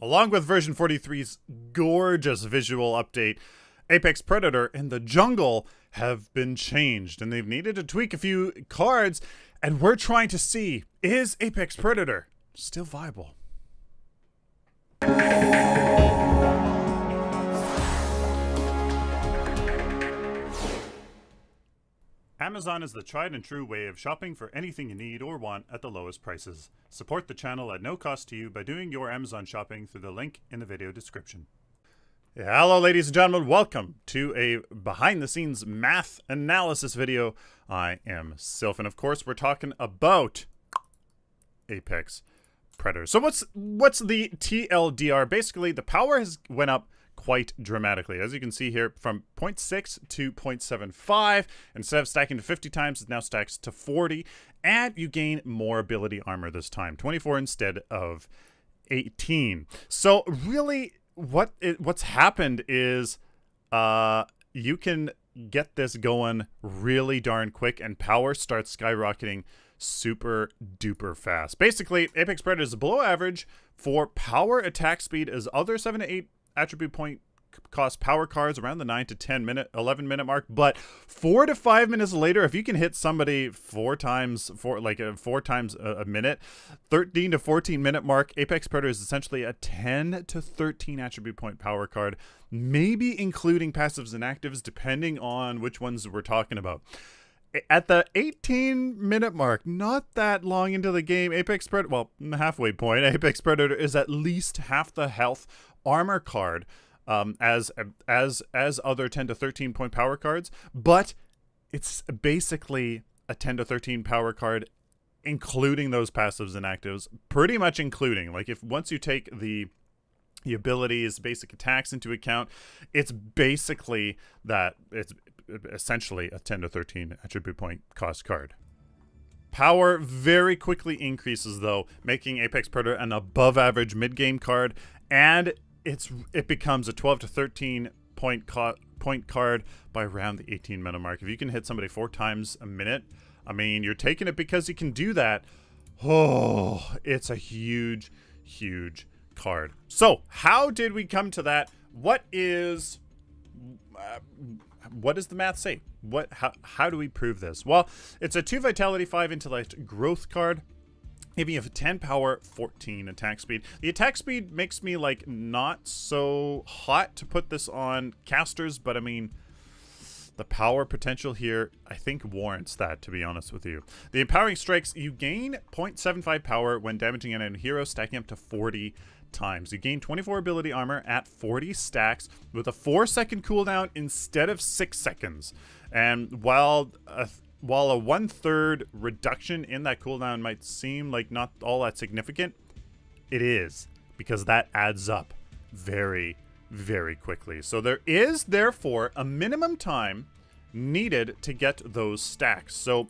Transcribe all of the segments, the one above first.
Along with version 43's gorgeous visual update, Apex Predator and the jungle have been changed, and they've needed to tweak a few cards, and we're trying to see, is Apex Predator still viable? Amazon is the tried and true way of shopping for anything you need or want at the lowest prices. Support the channel at no cost to you by doing your Amazon shopping through the link in the video description. Hello ladies and gentlemen, welcome to a behind the scenes math analysis video. I am Sylphin. Of course, we're talking about Apex Predator. So what's the TLDR? Basically, the power has went up quite dramatically. As you can see here, from 0.6 to 0.75, instead of stacking to 50 times, it now stacks to 40, and you gain more ability armor this time, 24 instead of 18. So really, what's happened is you can get this going really darn quick, and power starts skyrocketing super duper fast. Basically, Apex Predator is below average for power, attack speed, as other 7 to 8 attribute point cost power cards around the 9 to 11 minute mark, but 4 to 5 minutes later, if you can hit somebody four times a minute, 13 to 14 minute mark, Apex Predator is essentially a 10 to 13 attribute point power card, maybe including passives and actives depending on which ones we're talking about. At the 18-minute mark, not that long into the game, Apex Predator, well, halfway point, Apex Predator is at least half the health armor card as other 10 to 13 point power cards, but it's basically a 10 to 13 power card, including those passives and actives, pretty much including. Like, if once you take the abilities, basic attacks into account, it's basically that. It's essentially a 10 to 13 attribute point cost card. Power very quickly increases though, making Apex Predator an above average mid-game card, and it becomes a 12 to 13 point card by around the 18-minute mark. If you can hit somebody 4 times a minute, I mean, you're taking it because you can do that. Oh, it's a huge card. So how did we come to that? What does the math say? How do we prove this? Well, it's a 2 vitality, 5 intellect growth card, giving you a 10 power, 14 attack speed. The attack speed makes me like not so hot to put this on casters, but I mean, the power potential here, I think, warrants that, to be honest with you. The empowering strikes, you gain 0.75 power when damaging an enemy hero, stacking up to 40 times. You gain 24 ability armor at 40 stacks with a 4-second cooldown instead of 6 seconds. And while a 1/3 reduction in that cooldown might seem like not all that significant, it is, because that adds up very quickly. So there is therefore a minimum time needed to get those stacks. So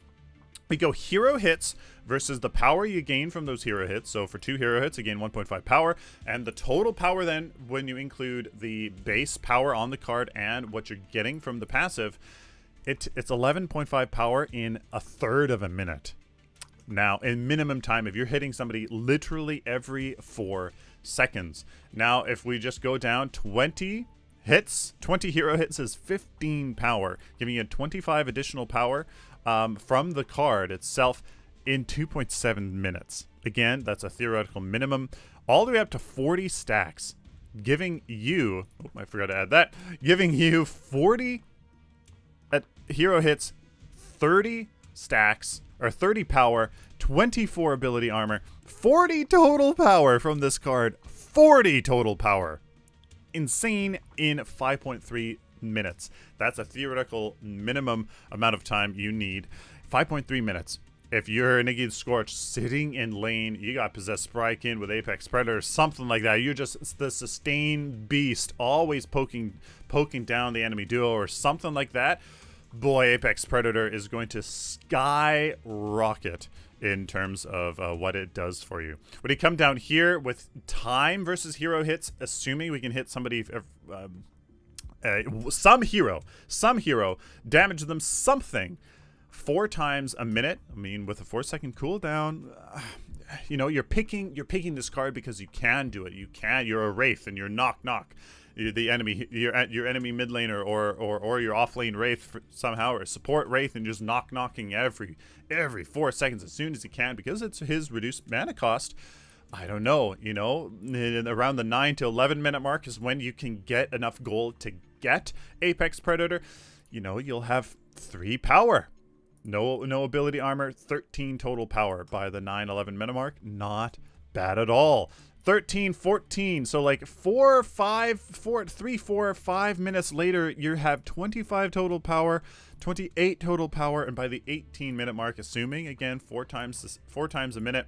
we go hero hits versus the power you gain from those hero hits. So for 2 hero hits, you gain 1.5 power. And the total power then, when you include the base power on the card and what you're getting from the passive, it's 11.5 power in 1/3 of a minute. Now, in minimum time, if you're hitting somebody literally every 4 seconds. Now, if we just go down 20 hits, 20 hero hits is 15 power, giving you 25 additional power from the card itself in 2.7 minutes. Again, that's a theoretical minimum, all the way up to 40 stacks, giving you, oh, I forgot to add that, giving you 40 hero hits, 30 stacks, or 30 power, 24 ability armor, 40 total power from this card, 40 total power. Insane in 5.3 minutes. That's a theoretical minimum amount of time you need. 5.3 minutes. If you're Niggy Scorch sitting in lane, you got Possessed Sprykin with Apex Predator, something like that. You're just the sustained beast, always poking down the enemy duo or something like that. Boy, Apex Predator is going to skyrocket in terms of what it does for you. When you come down here with time versus hero hits, assuming we can hit somebody, some hero, damage them something 4 times a minute. I mean, with a 4-second cooldown, you know, you're picking this card because you can do it. You're a Wraith and you're knock. You're the enemy, you're at your enemy mid laner or your off lane Wraith somehow, or support Wraith, and just knocking every 4 seconds as soon as you can because it's his reduced mana cost. I don't know, you know, around the 9 to 11 minute mark is when you can get enough gold to get Apex Predator. You know, you'll have 3 power. No ability armor, 13 total power by the 9-11 minute mark. Not bad at all. 13, 14. So like 3, 4, 5 minutes later, you have 25 total power, 28 total power, and by the 18 minute mark, assuming again 4 times a minute,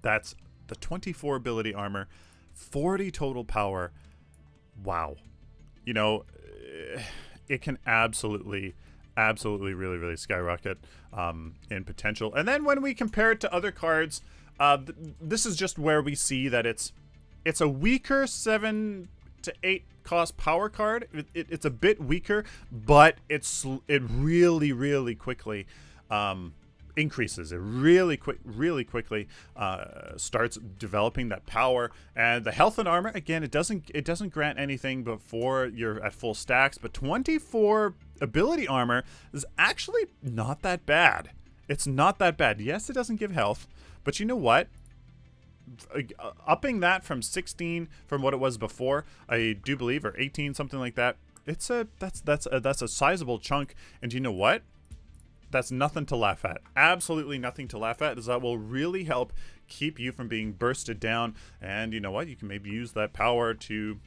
that's the 24 ability armor, 40 total power. Wow. You know, it can absolutely really skyrocket in potential. And then when we compare it to other cards, this is just where we see that it's a weaker 7 to 8 cost power card. It's a bit weaker, but it really quickly increases. It really quickly starts developing that power. And the health and armor, again, it doesn't grant anything before you're at full stacks, but 24 ability armor is actually not that bad. It's not that bad. Yes, it doesn't give health, but you know what? Upping that from 16 from what it was before, I do believe, or 18, something like that. That's a sizable chunk. And you know what? That's nothing to laugh at. Absolutely nothing to laugh at, as that will really help keep you from being bursted down. And you know what? You can maybe use that power to,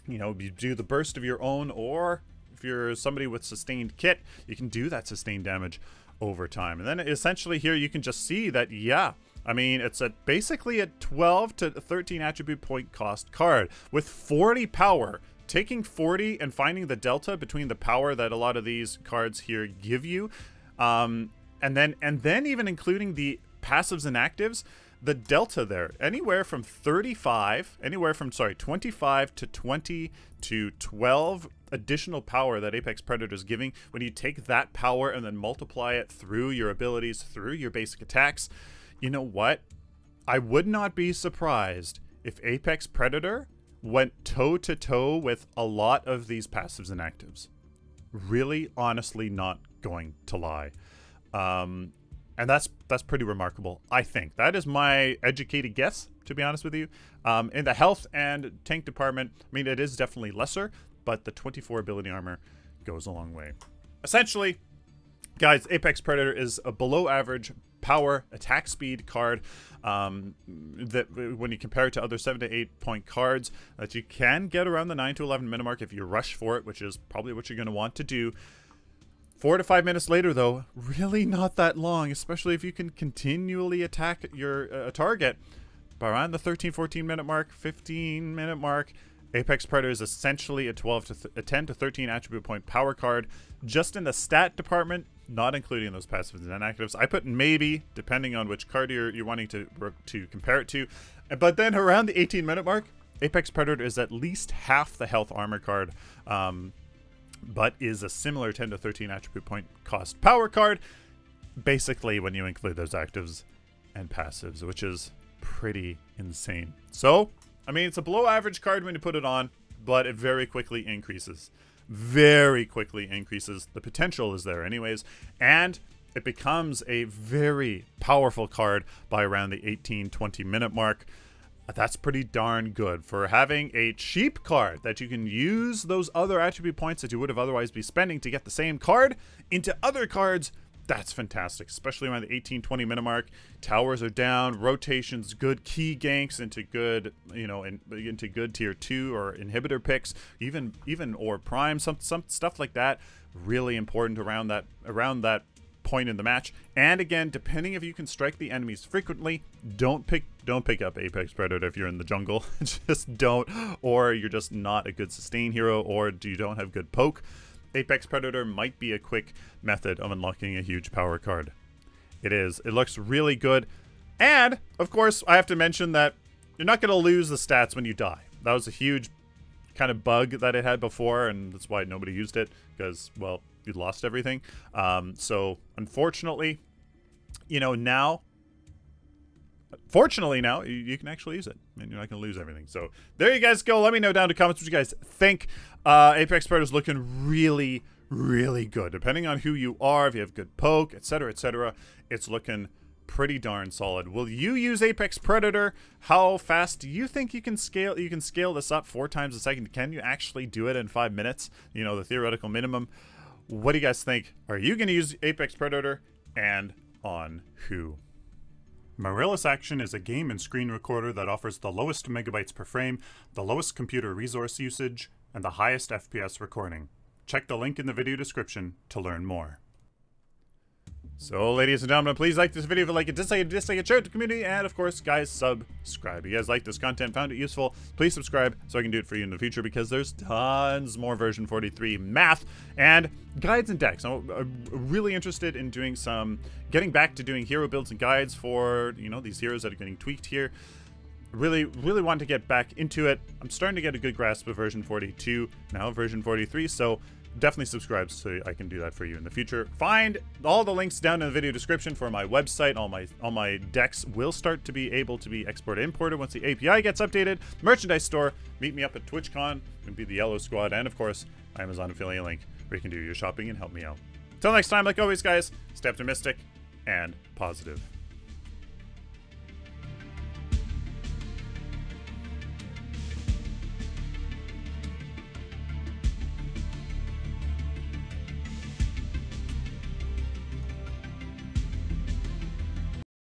you know, do the burst of your own, or if you're somebody with sustained kit, you can do that sustained damage over time. And then essentially here you can just see that, yeah, I mean, it's basically a 12 to 13 attribute point cost card with 40 power. Taking 40 and finding the delta between the power that a lot of these cards here give you, and then even including the passives and actives, the delta there, anywhere from 25 to 20 to 12 additional power that Apex Predator is giving. When you take that power and then multiply it through your abilities, through your basic attacks, you know what? I would not be surprised if Apex Predator went toe-to-toe with a lot of these passives and actives. Really, honestly, not going to lie. And that's pretty remarkable, I think. That is my educated guess, to be honest with you. In the health and tank department, I mean, it is definitely lesser, but the 24 ability armor goes a long way. Essentially, guys, Apex Predator is a below average power attack speed card that when you compare it to other 7 to 8 point cards that you can get around the 9 to 11 minute mark if you rush for it, which is probably what you're going to want to do. 4 to 5 minutes later, though, really not that long, especially if you can continually attack your target. By around the 13-14 minute mark, 15 minute mark, Apex Predator is essentially a 10 to 13 attribute point power card. Just in the stat department, not including those passives and inactives, I put maybe, depending on which card you're wanting to compare it to. But then around the 18 minute mark, Apex Predator is at least half the health armor card, but is a similar 10 to 13 attribute point cost power card, basically when you include those actives and passives, which is pretty insane. So, I mean, it's a below average card when you put it on, but it very quickly increases. Very quickly increases. The potential is there anyways, and it becomes a very powerful card by around the 18-20 minute mark. That's pretty darn good for having a cheap card that you can use those other attribute points that you would have otherwise be spending to get the same card into other cards. That's fantastic, especially around the 18-20 minute mark. Towers are down, rotations, good key ganks into good, you know, into good tier 2 or inhibitor picks, even or prime, some stuff like that. Really important around that point in the match. And again, depending if you can strike the enemies frequently, don't pick up Apex Predator if you're in the jungle. Just don't, or you're just not a good sustain hero, or you don't have good poke. Apex Predator might be a quick method of unlocking a huge power card. It is. It looks really good. And, of course, I have to mention that you're not going to lose the stats when you die. That was a huge kind of bug that it had before, and that's why nobody used it, because, well, you lost everything. So, unfortunately, you know, now Fortunately now, you can actually use it, and you're not going to lose everything. So there you guys go. Let me know down in the comments what you guys think. Apex Predator is looking really, really good. Depending on who you are, if you have good poke, etc., it's looking pretty darn solid. Will you use Apex Predator? How fast do you think you can scale? You can scale this up 4 times a second. Can you actually do it in 5 minutes? You know, the theoretical minimum. What do you guys think? Are you going to use Apex Predator, and on who? Mirrorless Action is a game and screen recorder that offers the lowest megabytes per frame, the lowest computer resource usage, and the highest FPS recording. Check the link in the video description to learn more. So, ladies and gentlemen, please like this video if you like it, dislike it, share it to the community, and of course, guys, subscribe. If you guys like this content, found it useful, please subscribe so I can do it for you in the future, because there's tons more version 43 math and guides and decks. I'm really interested in doing getting back to doing hero builds and guides for, you know, these heroes that are getting tweaked here. Really want to get back into it. I'm starting to get a good grasp of version 42, now version 43, so definitely subscribe so I can do that for you in the future. Find all the links down in the video description for my website. All my decks will start to be able to be exported imported once the API gets updated. Merchandise store. Meet me up at TwitchCon. You can be the Yellow Squad, and of course, Amazon affiliate link where you can do your shopping and help me out. Till next time, like always, guys, stay optimistic and positive.